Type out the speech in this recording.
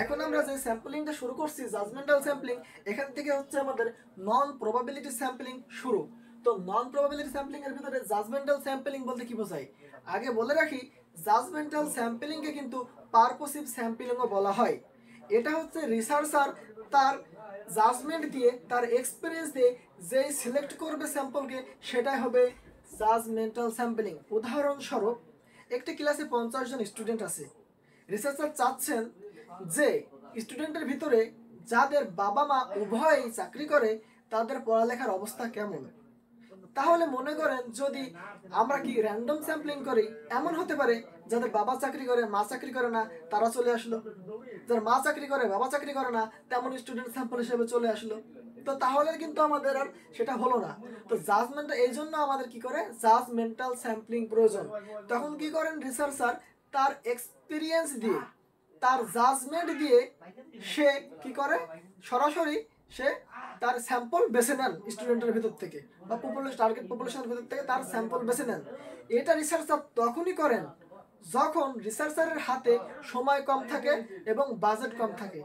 এখন আমরা যে স্যাম্পলিংটা শুরু করছি জাজমেন্টাল স্যাম্পলিং, এখান থেকে হচ্ছে আমাদের নন প্রবাবিলিটি স্যাম্পলিং শুরু। তো নন প্রবাবিলিটি স্যাম্পলিং এর ভিতরে জাজমেন্টাল স্যাম্পলিং বলতে কি বোঝায় আগে বলে রাখি। জাজমেন্টাল স্যাম্পলিং কে কিন্তু পারপোসিভ স্যাম্পলিংও বলা হয়। এটা হচ্ছে রিসার্চার তার জাজমেন্ট দিয়ে, তার এক্সপেরিয়েন্স দিয়ে যেই সিলেক্ট করবে স্যাম্পলকে, সেটাই হবে জাজমেন্টাল স্যাম্পলিং। উদাহরণস্বরূপ, একটি ক্লাসে 50 জন স্টুডেন্ট আছে। রিসার্চার চাচ্ছেন যে স্টুডেন্টের ভিতরে যাদের বাবা মা উভয়ই চাকরি করে তাদের পড়ালেখার অবস্থা কেমন। তাহলে মনে করেন যদি আমরা কি র্যান্ডম স্যাম্পলিং করি, এমন হতে পারে যাদের বাবা চাকরি করে মা চাকরি করে না তারা চলে আসলো, যার মা চাকরি করে বাবা চাকরি করে না তেমন স্টুডেন্ট স্যাম্পল হিসেবে চলে আসলো। তো তাহলে কিন্তু আমাদের আর সেটা হলো না। তো জাজমেন্ট, এই জন্য আমাদের কি করে জাজমেন্টাল স্যাম্পলিং প্রয়োজন। তখন কি করেন রিসার্চার, তার এক্সপিরিয়েন্স দিয়ে, তার জাজমেন্ট দিয়ে সে কি করে সরাসরি সে তার স্যাম্পল বেছে নেন স্টুডেন্টের ভিতর থেকে বা পপুলেশন, টার্গেট পপুলেশনের ভিতর থেকে তার স্যাম্পল বেছে নেন। এটা রিসার্চার তখনই করেন যখন রিসার্চারের হাতে সময় কম থাকে এবং বাজেট কম থাকে।